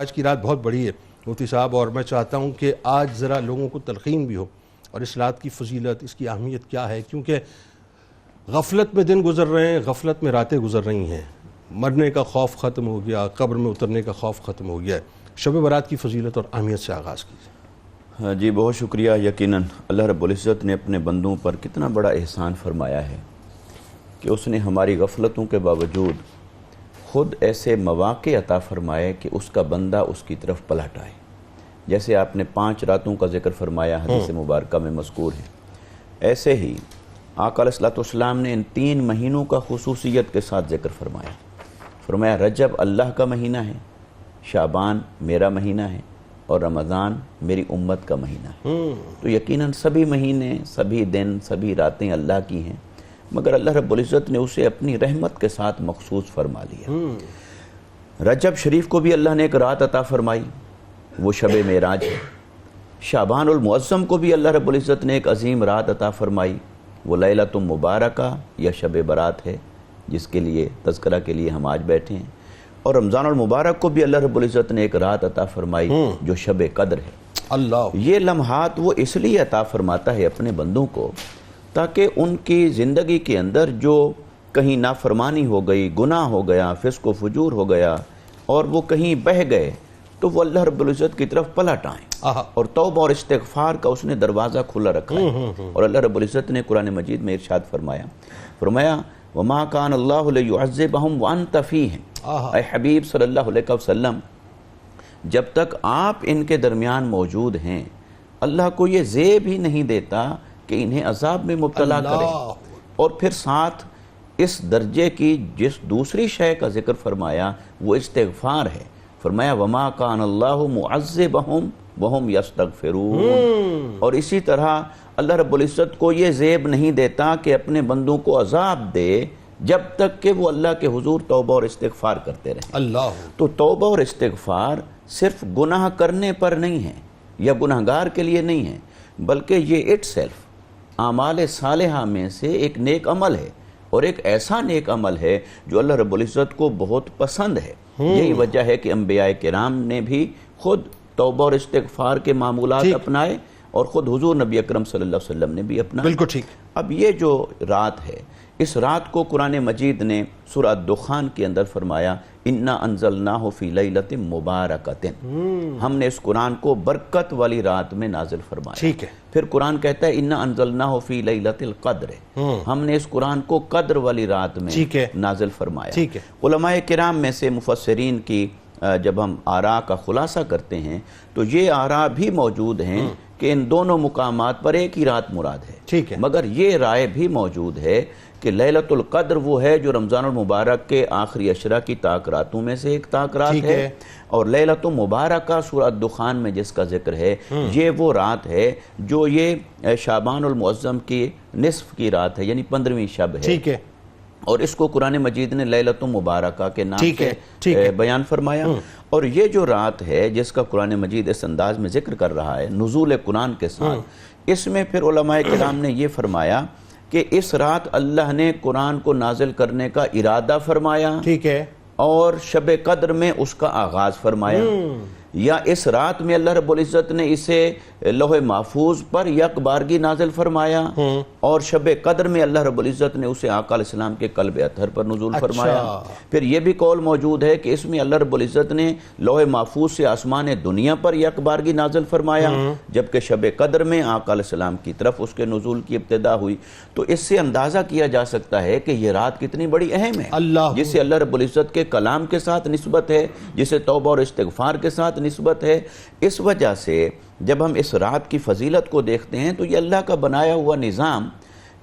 آج کی رات بہت بڑی ہے مفتی صاحب، اور میں چاہتا ہوں کہ آج ذرا لوگوں کو تلقین بھی ہو اور اس رات کی فضیلت، اس کی اہمیت کیا ہے، کیونکہ غفلت میں دن گزر رہے ہیں، غفلت میں راتیں گزر رہی ہیں، مرنے کا خوف ختم ہو گیا، قبر میں اترنے کا خوف ختم ہو گیا ہے۔ شب برات کی فضیلت اور اہمیت سے آغاز کیجیے۔ جی بہت شکریہ۔ یقیناً اللہ رب العزت نے اپنے بندوں پر کتنا بڑا احسان فرمایا ہے کہ اس نے ہماری غفلتوں کے باوجود خود ایسے مواقع عطا فرمائے کہ اس کا بندہ اس کی طرف پلٹ آئے۔ جیسے آپ نے 5 راتوں کا ذکر فرمایا، حدیث مبارکہ میں مذکور ہے، ایسے ہی آقا علیہ السلام نے ان 3 مہینوں کا خصوصیت کے ساتھ ذکر فرمایا رجب اللہ کا مہینہ ہے، شعبان میرا مہینہ ہے، اور رمضان میری امت کا مہینہ ہے۔ تو یقیناً سبھی مہینے، سبھی دن، سبھی راتیں اللہ کی ہیں، مگر اللہ رب العزت نے اسے اپنی رحمت کے ساتھ مخصوص فرما لیا۔ رجب شریف کو بھی اللہ نے ایک رات عطا فرمائی، وہ شب معراج ہے۔ شعبان المعظم کو بھی اللہ رب العزت نے ایک عظیم رات عطا فرمائی، وہ لیلۃ مبارکہ یا شب برات ہے، جس کے لیے تذکرہ کے لیے ہم آج بیٹھے ہیں۔ اور رمضان المبارک کو بھی اللہ رب العزت نے ایک رات عطا فرمائی جو شب قدر ہے۔ اللہ یہ لمحات وہ اس لیے عطا فرماتا ہے اپنے بندوں کو تاکہ ان کی زندگی کے اندر جو کہیں نافرمانی ہو گئی، گناہ ہو گیا، فسق و فجور ہو گیا، اور وہ کہیں بہہ گئے، تو وہ اللہ رب العزت کی طرف پلٹ آئیں، اور توبہ اور استغفار کا اس نے دروازہ کھلا رکھا ہے۔ اور اللہ رب العزت نے قرآن مجید میں ارشاد فرمایا وَمَا كَانَ اللَّهُ لِيُعَذِّبَهُمْ وَأَنْتَ فِيهِمْ، اے حبیب صلی اللہ علیہ وسلم، جب تک آپ ان کے درمیان موجود ہیں اللہ کو یہ زیب ہی نہیں دیتا کہ انہیں عذاب میں مبتلا کرے۔ اور پھر ساتھ اس درجے کی جس دوسری شے کا ذکر فرمایا وہ استغفار ہے۔ فرمایا وَمَا كَانَ اللَّهُ مُعَذِّبَهُمْ وَهُمْ يَسْتَغْفِرُونَ، اور اسی طرح اللہ رب العزت کو یہ زیب نہیں دیتا کہ اپنے بندوں کو عذاب دے جب تک کہ وہ اللہ کے حضور توبہ اور استغفار کرتے رہیں۔ اللہ تو توبہ اور استغفار صرف گناہ کرنے پر نہیں ہے یا گناہگار کے لیے نہیں ہے، بلکہ یہ اٹ سیلف اعمال صالحہ میں سے ایک نیک عمل ہے، اور ایک ایسا نیک عمل ہے جو اللہ رب العزت کو بہت پسند ہے۔ یہی وجہ ہے کہ انبیاء کرام نے بھی خود توبہ اور استغفار کے معمولات اپنائے، اور خود حضور نبی اکرم صلی اللہ علیہ وسلم نے بھی اپنائے۔ بالکل ٹھیک۔ اب یہ جو رات ہے، اس رات کو قرآن مجید نے سورہ دخان کے اندر فرمایا اِنَّا أَنزَلْنَاهُ فِي لَيْلَةٍ مُبَارَكَةٍ، ہم نے اس قرآن کو برکت والی رات میں نازل فرمایا۔ ٹھیک ہے۔ پھر قرآن کہتا ہے اِنَّا أَنزَلْنَاهُ فِي لَيْلَةِ الْقَدْرِ، ہم نے اس قرآن کو قدر والی رات میں نازل فرمایا۔ ٹھیک ہے۔ علماء کرام میں سے مفسرین کی جب ہم آراء کا خلاصہ کرتے ہیں تو یہ آراء بھی موجود ہیں کہ ان دونوں مقامات پر ایک ہی رات مراد ہے۔ ٹھیک ہے۔ مگر یہ رائے بھی موجود ہے کہ لیلۃ القدر وہ ہے جو رمضان المبارک کے آخری عشرہ کی طاق راتوں میں سے ایک طاق رات ہے، اور لیلۃ مبارکہ سورہ دخان میں جس کا ذکر ہے یہ وہ رات ہے جو یہ شعبان المعظم کی نصف کی رات ہے، یعنی 15ویں شب ہے۔ ٹھیک ہے۔ اور اس کو قرآن مجید نے لیلۃ مبارکہ کے نام سے بیان فرمایا۔ اور یہ جو رات ہے جس کا قرآن مجید اس انداز میں ذکر کر رہا ہے نزول قرآن کے ساتھ، اس میں پھر علماء کرام نے یہ فرمایا کہ اس رات اللہ نے قرآن کو نازل کرنے کا ارادہ فرمایا، ٹھیک ہے، اور شب قدر میں اس کا آغاز فرمایا، یا اس رات میں اللہ رب العزت نے اسے لوح محفوظ پر یک بارگی نازل فرمایا، اور شب قدر میں اللہ رب العزت نے اسے آقا علیہ السلام کے قلب اطہر پر نزول فرمایا۔ پھر یہ بھی قول موجود ہے کہ اس میں اللہ رب العزت نے لوح محفوظ سے آسمان دنیا پر یک بارگی نازل فرمایا، جبکہ شب قدر میں آقا علیہ السلام کی طرف اس کے نزول کی ابتدا ہوئی۔ تو اس سے اندازہ کیا جا سکتا ہے کہ یہ رات کتنی بڑی اہم ہے، جسے اللہ رب العزت کے کلام کے ساتھ نسبت ہے، جسے توبہ اور استغفار کے ساتھ نسبت ہے۔ اس وجہ سے جب ہم اس رات کی فضیلت کو دیکھتے ہیں تو یہ اللہ کا بنایا ہوا نظام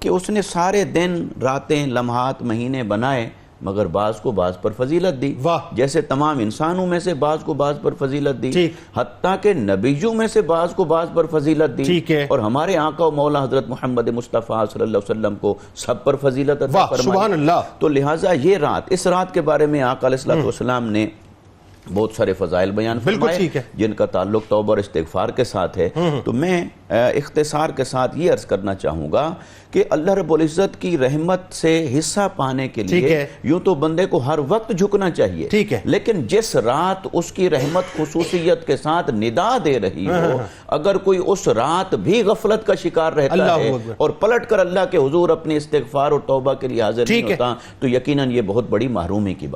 کہ اس نے سارے دن، راتیں، لمحات، مہینے بنائے، مگر بعض کو بعض پر فضیلت دی، جیسے تمام انسانوں میں سے بعض کو بعض پر فضیلت دی، حتیٰ کہ نبیوں میں سے بعض کو بعض پر فضیلت دی، اور ہمارے آقا و مولا حضرت محمد مصطفیٰ صلی اللہ علیہ وسلم کو سب پر فضیلت عطا فرمائی۔ تو لہٰذا یہ رات، اس رات کے بارے میں آقا علیہ السلام نے بہت سارے فضائل بیان فرمائے جن کا تعلق توبہ اور استغفار کے ساتھ ہے. تو میں اختصار کے ساتھ یہ عرض کرنا چاہوں گا کہ اللہ رب العزت کی رحمت سے حصہ پانے کے لیے یوں تو بندے کو ہر وقت جھکنا چاہیے، لیکن جس رات اس کی رحمت خصوصیت کے ساتھ ندا دے رہی ہو، اگر کوئی اس رات بھی غفلت کا شکار رہتا ہے اور پلٹ کر اللہ کے حضور اپنی استغفار اور توبہ کے لیے حاضر نہیں ہوتا، تو یقیناً یہ بہت بڑی محرومی کی بات